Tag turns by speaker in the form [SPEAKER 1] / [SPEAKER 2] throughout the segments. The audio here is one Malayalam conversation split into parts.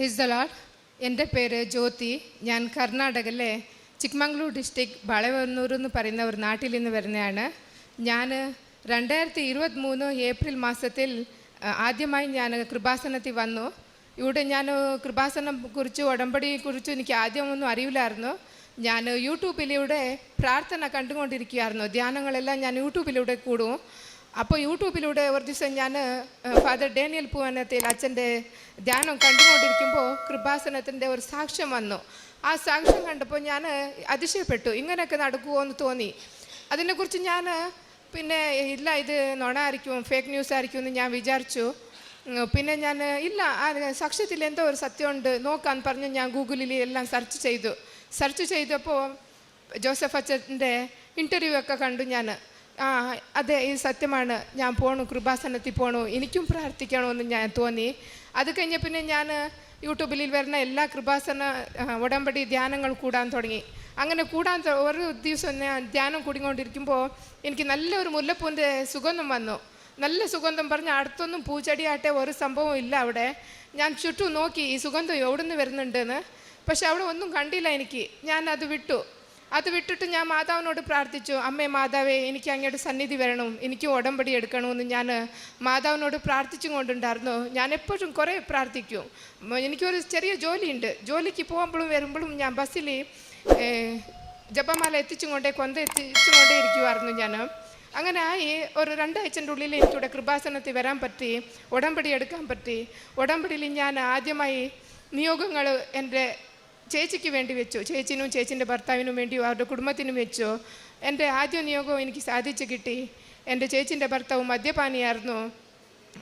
[SPEAKER 1] Praise the Lord. എൻ്റെ പേര് ജ്യോതി. ഞാൻ കർണാടകയിലെ ചിക്മംഗ്ലൂർ ഡിസ്ട്രിക്ട് ബാളവന്നൂർ എന്ന് പറയുന്ന ഒരു നാട്ടിൽ നിന്ന് വരുന്നതാണ്. ഞാൻ 2023 ഏപ്രിൽ മാസത്തിൽ ആദ്യമായി ഞാൻ കൃപാസനത്തിൽ വന്നു. ഇവിടെ ഞാൻ കൃപാസനം കുറിച്ച് ഉടമ്പടിയെക്കുറിച്ച് എനിക്ക് ആദ്യമൊന്നും അറിയില്ലായിരുന്നു. ഞാൻ യൂട്യൂബിലൂടെ പ്രാർത്ഥന കണ്ടുകൊണ്ടിരിക്കുകയായിരുന്നു. ധ്യാനങ്ങളെല്ലാം ഞാൻ യൂട്യൂബിലൂടെ കൂടും. അപ്പോൾ യൂട്യൂബിലൂടെ ഒരു ദിവസം ഞാൻ ഫാദർ ഡാനിയൽ പൂവനത്തിൽ അച്ഛൻ്റെ ധ്യാനം കണ്ടുകൊണ്ടിരിക്കുമ്പോൾ കൃപാസനത്തിൻ്റെ ഒരു സാക്ഷ്യം വന്നു. ആ സാക്ഷ്യം കണ്ടപ്പോൾ ഞാൻ അതിശയപ്പെട്ടു. ഇങ്ങനെയൊക്കെ നടക്കുമോ എന്ന് തോന്നി. അതിനെക്കുറിച്ച് ഞാൻ പിന്നെ ഇല്ല, ഇത് നുണയായിരിക്കും, ഫേക്ക് ന്യൂസ് ആയിരിക്കും എന്ന് ഞാൻ വിചാരിച്ചു. പിന്നെ ഞാൻ ഇല്ല, ആ സാക്ഷ്യത്തിൽ എന്തോ ഒരു സത്യമുണ്ട് നോക്കാൻ പറഞ്ഞ് ഞാൻ ഗൂഗിളിൽ എല്ലാം സെർച്ച് ചെയ്തപ്പോൾ ജോസഫ് അച്ഛൻ്റെ ഇൻ്റർവ്യൂ ഒക്കെ കണ്ടു. ഞാൻ അതെ, ഇത് സത്യമാണ്, ഞാൻ പോണു, കൃപാസനത്തിൽ പോണു, എനിക്കും പ്രാർത്ഥിക്കണമെന്ന് ഞാൻ തോന്നി. അത് കഴിഞ്ഞ പിന്നെ ഞാൻ യൂട്യൂബിൽ വരുന്ന എല്ലാ കൃപാസന ഉടമ്പടി ധ്യാനങ്ങൾ കൂടാൻ തുടങ്ങി. അങ്ങനെ ഒരു ദിവസം ഞാൻ ധ്യാനം കൂടിക്കൊണ്ടിരിക്കുമ്പോൾ എനിക്ക് നല്ലൊരു മുല്ലപ്പൂവിൻ്റെ സുഗന്ധം വന്നു. നല്ല സുഗന്ധം പറഞ്ഞ് അടുത്തൊന്നും പൂച്ചെടിയാട്ടെ ഒരു സംഭവം ഇല്ല അവിടെ. ഞാൻ ചുറ്റും നോക്കി ഈ സുഗന്ധം എവിടെ നിന്ന് വരുന്നുണ്ടെന്ന്. പക്ഷെ അവിടെ ഒന്നും കണ്ടില്ല എനിക്ക്. ഞാൻ അത് വിട്ടിട്ട് ഞാൻ മാതാവിനോട് പ്രാർത്ഥിച്ചു. അമ്മേ മാതാവേ, എനിക്ക് അങ്ങയുടെ സന്നിധി വരണം, എനിക്ക് ഉടമ്പടി എടുക്കണമെന്ന് ഞാൻ മാതാവിനോട് പ്രാർത്ഥിച്ചും കൊണ്ടുണ്ടായിരുന്നു. ഞാൻ എപ്പോഴും കുറേ പ്രാർത്ഥിക്കും. എനിക്കൊരു ചെറിയ ജോലിയുണ്ട്. ജോലിക്ക് പോകുമ്പോഴും വരുമ്പോഴും ഞാൻ ബസ്സിൽ ജപമാല എത്തിച്ചും കൊണ്ടേ ഇരിക്കുമായിരുന്നു ഞാൻ. അങ്ങനെ ആയി ഒരു 2 ആഴ്ചൻ്റെ ഉള്ളിൽ എനിക്കിവിടെ കൃപാസനത്തിൽ വരാൻ പറ്റി, ഉടമ്പടി എടുക്കാൻ പറ്റി. ഉടമ്പടിയിൽ ഞാൻ ആദ്യമായി നിയോഗങ്ങൾ എൻ്റെ ചേച്ചിക്ക് വേണ്ടി വെച്ചു. ചേച്ചിനും ചേച്ചിൻ്റെ ഭർത്താവിനും വേണ്ടിയും അവരുടെ കുടുംബത്തിനും വെച്ചു. എൻ്റെ ആദ്യ നിയോഗം എനിക്ക് സാധിച്ചു കിട്ടി. എൻ്റെ ചേച്ചിൻ്റെ ഭർത്താവ് മദ്യപാനിയായിരുന്നു.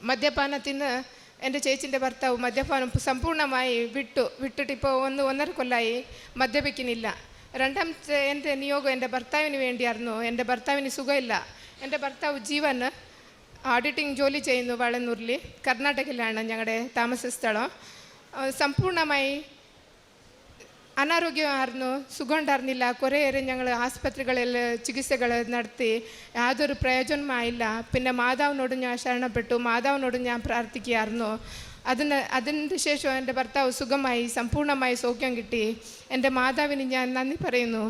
[SPEAKER 1] മദ്യപാനത്തിൽ നിന്ന് എൻ്റെ ചേച്ചിൻ്റെ ഭർത്താവ് മദ്യപാനം സമ്പൂർണ്ണമായി വിട്ടിട്ട് ഇപ്പോൾ 1.5 കൊല്ലമായി മദ്യപിക്കുന്നില്ല. രണ്ടാമത്തെ എൻ്റെ നിയോഗം എൻ്റെ ഭർത്താവിന് വേണ്ടിയായിരുന്നു. എൻ്റെ ഭർത്താവിന് സുഖമില്ല. എൻ്റെ ഭർത്താവ് ജീവൻ ഓഡിറ്റിംഗ് ജോലി ചെയ്യുന്നു വളന്നൂരിൽ, കർണാടകയിലാണ് ഞങ്ങളുടെ താമസ സ്ഥലം. സമ്പൂർണ്ണമായി അനാരോഗ്യമായിരുന്നു, സുഖം ഉണ്ടായിരുന്നില്ല. കുറേയേറെ ഞങ്ങൾ ആസ്പത്രികളിൽ ചികിത്സകൾ നടത്തി, യാതൊരു പ്രയോജനമായില്ല. പിന്നെ മാതാവിനോട് ഞാൻ ശരണപ്പെട്ടു, മാതാവിനോട് ഞാൻ പ്രാർത്ഥിക്കുകയായിരുന്നു. അതിന് ശേഷം എൻ്റെ ഭർത്താവ് സുഖമായി, സമ്പൂർണ്ണമായി സൗഖ്യം കിട്ടി. എൻ്റെ മാതാവിന് ഞാൻ നന്ദി പറയുന്നു.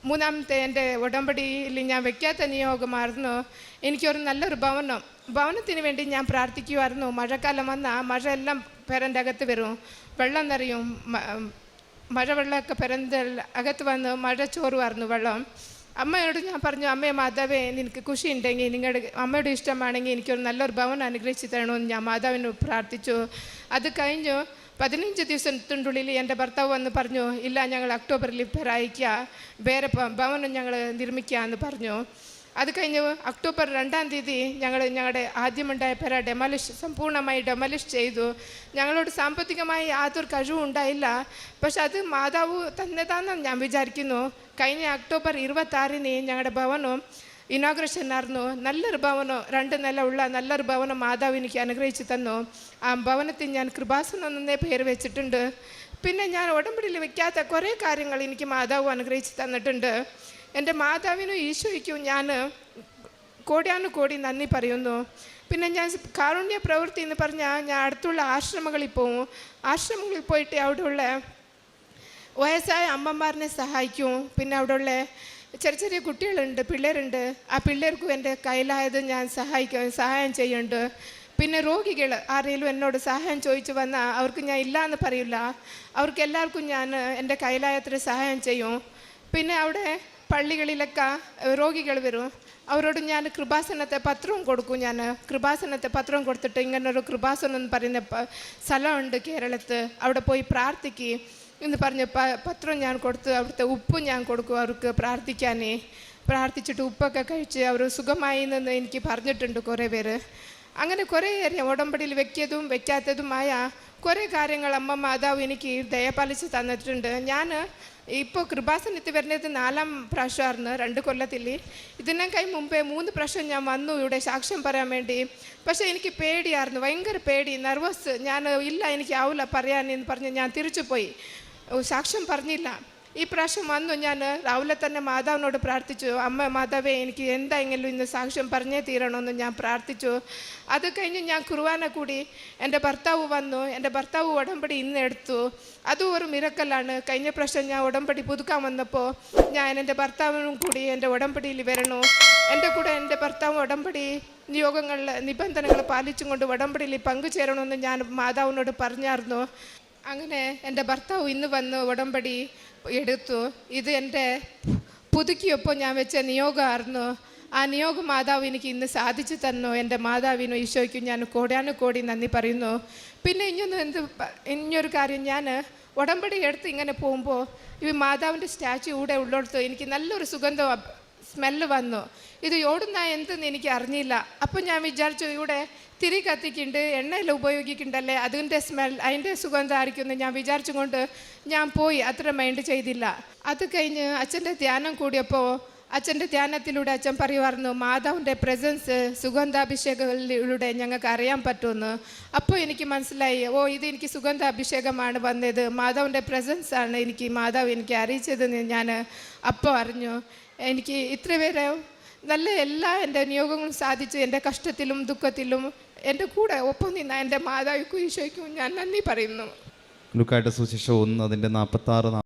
[SPEAKER 1] മൂന്നാമത്തെ എൻ്റെ ഉടമ്പടിയിൽ ഞാൻ വയ്ക്കാത്ത നിയോഗമായിരുന്നു എനിക്കൊരു നല്ലൊരു ഭവനത്തിന് വേണ്ടി ഞാൻ പ്രാർത്ഥിക്കുമായിരുന്നു. മഴക്കാലം വന്നാൽ മഴ എല്ലാം പെരൻ്റെ അകത്ത് വരും, വെള്ളം നിറയും. മഴവെള്ളമൊക്കെ പെരൻ്റെ അകത്ത് വന്ന് മഴ ചോറുമായിരുന്നു വെള്ളം. അമ്മയോട് ഞാൻ പറഞ്ഞു, അമ്മേ മാതാവേ, നിനക്ക് ഖുഷി ഉണ്ടെങ്കിൽ, നിങ്ങളുടെ അമ്മയുടെ ഇഷ്ടമാണെങ്കിൽ എനിക്കൊരു നല്ലൊരു ഭവനം അനുഗ്രഹിച്ച് തരണമെന്ന് ഞാൻ മാതാവിന് പ്രാർത്ഥിച്ചു. അത് കഴിഞ്ഞു 15 ദിവസത്തിനുള്ളിൽ എൻ്റെ ഭർത്താവ് വന്ന് പറഞ്ഞു, ഇല്ല, ഞങ്ങൾ ഒക്ടോബറിൽ പെരായിക്കുക, വേറെ ഭവനം ഞങ്ങൾ നിർമ്മിക്കുക എന്ന് പറഞ്ഞു. അത് കഴിഞ്ഞ് ഒക്ടോബർ 2-ാം തീയതി ഞങ്ങളുടെ ആദ്യമുണ്ടായ പെര സമ്പൂർണ്ണമായി ഡെമലിഷ് ചെയ്തു. ഞങ്ങളോട് സാമ്പത്തികമായി യാതൊരു കഴിവും ഉണ്ടായില്ല. പക്ഷെ അത് മാതാവ് തന്നെതാണെന്ന് ഞാൻ വിചാരിക്കുന്നു. കഴിഞ്ഞ ഒക്ടോബർ 26-ന് ഞങ്ങളുടെ ഭവനം ഇനോഗ്രേഷൻ ആയിരുന്നു. നല്ലൊരു ഭവനം, 2 നില ഉള്ള നല്ലൊരു ഭവനം മാതാവ് എനിക്ക് അനുഗ്രഹിച്ച് തന്നു. ആ ഭവനത്തിൽ ഞാൻ കൃപാസനം എന്നേ പേര് വെച്ചിട്ടുണ്ട്. പിന്നെ ഞാൻ ഉടമ്പടിയിൽ വയ്ക്കാത്ത കുറേ കാര്യങ്ങൾ എനിക്ക് മാതാവ് അനുഗ്രഹിച്ച് തന്നിട്ടുണ്ട്. എൻ്റെ മാതാവിനും ഈശോയ്ക്കും ഞാൻ കോടി നന്ദി പറയുന്നു. പിന്നെ ഞാൻ കാരുണ്യ പ്രവൃത്തി എന്ന് പറഞ്ഞാൽ ഞാൻ അടുത്തുള്ള ആശ്രമങ്ങളിൽ പോവും. ആശ്രമങ്ങളിൽ പോയിട്ട് അവിടെയുള്ള വയസ്സായ അമ്മമാരനെ സഹായിക്കും. പിന്നെ അവിടെയുള്ള ചെറിയ കുട്ടികളുണ്ട്, പിള്ളേരുണ്ട്. ആ പിള്ളേർക്കും എൻ്റെ കയ്യിലായത് ഞാൻ സഹായം ചെയ്യുന്നുണ്ട്. പിന്നെ രോഗികൾ ആരെങ്കിലും എന്നോട് സഹായം ചോദിച്ചു വന്നാൽ അവർക്ക് ഞാൻ ഇല്ല എന്ന് പറയില്ല. അവർക്ക് എല്ലാവർക്കും ഞാൻ എൻ്റെ കയ്യിലായത്ര സഹായം ചെയ്യും. പിന്നെ അവിടെ പള്ളികളിലൊക്കെ രോഗികൾ വരും, അവരോട് ഞാൻ കൃപാസനത്തെ പത്രവും കൊടുക്കും. ഞാൻ കൃപാസനത്തെ പത്രം കൊടുത്തിട്ട് ഇങ്ങനൊരു കൃപാസനം എന്ന് പറയുന്ന സ്ഥലമുണ്ട് കേരളത്ത്, അവിടെ പോയി പ്രാർത്ഥിക്കുക എന്ന് പറഞ്ഞ് പത്രം ഞാൻ കൊടുത്ത്, അവിടുത്തെ ഉപ്പ് ഞാൻ കൊടുക്കും അവർക്ക് പ്രാർത്ഥിച്ചിട്ട് ഉപ്പൊക്കെ കഴിച്ച് അവർ സുഖമായി എന്ന് എനിക്ക് പറഞ്ഞിട്ടുണ്ട് കുറേ പേര്. അങ്ങനെ കുറേ ഉടമ്പടിയിൽ വെക്കിയതും വെക്കാത്തതുമായ കുറേ കാര്യങ്ങൾ അമ്മ മാതാവ് എനിക്ക് ദയപാലിച്ച് തന്നിട്ടുണ്ട്. ഞാൻ ഇപ്പോൾ കൃപാസനത്തിൽ വരുന്നത് 4-ാം പ്രാവശ്യമായിരുന്നു 2 കൊല്ലത്തിൽ. ഇതിനേക്കായി മുമ്പേ 3 പ്രാവശ്യം ഞാൻ വന്നു ഇവിടെ സാക്ഷ്യം പറയാൻ വേണ്ടി. പക്ഷേ എനിക്ക് പേടിയായിരുന്നു, ഭയങ്കര പേടി, നെർവസ്. ഞാൻ ഇല്ല, എനിക്ക് ആവില്ല പറയാൻ എന്ന് പറഞ്ഞ് ഞാൻ തിരിച്ചു പോയി, സാക്ഷ്യം പറഞ്ഞില്ല. ഈ പ്രാവശ്യം വന്നു ഞാൻ രാവിലെ തന്നെ മാതാവിനോട് പ്രാർത്ഥിച്ചു, അമ്മ മാതാവേ എനിക്ക് എന്തായെങ്കിലും ഇന്ന് സാക്ഷ്യം പറഞ്ഞേ തീരണമെന്ന് ഞാൻ പ്രാർത്ഥിച്ചു. അത് കഴിഞ്ഞ് ഞാൻ കുർബാന കൂടി. എൻ്റെ ഭർത്താവ് വന്നു. എൻ്റെ ഭർത്താവ് ഉടമ്പടി ഇന്ന് എടുത്തു. അതും ഒരു മിറക്കലാണ്. കഴിഞ്ഞ പ്രാവശ്യം ഞാൻ ഉടമ്പടി പുതുക്കാൻ വന്നപ്പോൾ ഞാൻ എൻ്റെ ഭർത്താവിനും കൂടി എൻ്റെ ഉടമ്പടിയിൽ വരണു. എൻ്റെ കൂടെ എൻ്റെ ഭർത്താവ് ഉടമ്പടി നിബന്ധനകൾ പാലിച്ചും കൊണ്ട് ഉടമ്പടിയിൽ പങ്കുചേരണമെന്ന് ഞാൻ മാതാവിനോട് പറഞ്ഞായിരുന്നു. അങ്ങനെ എൻ്റെ ഭർത്താവ് ഇന്ന് വന്ന് ഉടമ്പടി എടുത്തു. ഇത് എൻ്റെ പുതുക്കിയപ്പോൾ ഞാൻ വെച്ച നിയോഗമായിരുന്നു. ആ നിയോഗം മാതാവ് എനിക്ക് ഇന്ന് സാധിച്ചു തന്നു. എൻ്റെ മാതാവിനും ഈശോയ്ക്കും ഞാൻ കോടാനുകോടി നന്ദി പറയുന്നു. പിന്നെ ഇനിയൊരു കാര്യം, ഞാൻ ഉടമ്പടി എടുത്ത് ഇങ്ങനെ പോകുമ്പോൾ ഈ മാതാവിൻ്റെ സ്റ്റാച്യു ഇവിടെ ഉള്ളിടത്ത് എനിക്ക് നല്ലൊരു സുഗന്ധം സ്മെല്ല് വന്നു. ഇത് ഓടുന്ന എന്തെന്ന് എനിക്ക് അറിഞ്ഞില്ല. അപ്പം ഞാൻ വിചാരിച്ചു ഇവിടെ തിരി കത്തിക്കുന്നുണ്ട്, എണ്ണയിൽ ഉപയോഗിക്കുന്നുണ്ടല്ലേ, അതിൻ്റെ അതിൻ്റെ സുഗന്ധമായിരിക്കുമെന്ന് ഞാൻ വിചാരിച്ചുകൊണ്ട് ഞാൻ പോയി. അത്ര മൈൻഡ് ചെയ്തില്ല. അത് കഴിഞ്ഞ് അച്ഛൻ്റെ ധ്യാനം കൂടിയപ്പോൾ അച്ഛൻ്റെ ധ്യാനത്തിലൂടെ അച്ഛൻ പറയുമായിരുന്നു മാതാവിൻ്റെ പ്രസൻസ് സുഗന്ധാഭിഷേകങ്ങളിലൂടെ ഞങ്ങൾക്ക് അറിയാൻ പറ്റുമെന്ന്. അപ്പോൾ എനിക്ക് മനസ്സിലായി, ഇത് എനിക്ക് സുഗന്ധാഭിഷേകമാണ് വന്നത്, മാതാവിൻ്റെ പ്രസൻസാണ് മാതാവ് എനിക്ക് അറിയിച്ചതെന്ന് ഞാൻ അപ്പോൾ അറിഞ്ഞു. എനിക്ക് ഇത്ര പേരെ നല്ല എല്ലാ എൻ്റെ നിയോഗങ്ങളും സാധിച്ചു. എൻ്റെ കഷ്ടത്തിലും ദുഃഖത്തിലും എൻ്റെ കൂടെ ഒപ്പം നിന്ന എൻ്റെ മാതാവിനും ഈശോയ്ക്കും ഞാൻ നന്ദി പറയുന്നു.
[SPEAKER 2] ലൂക്കായുടെ സുവിശേഷം 1 അതിൻ്റെ 46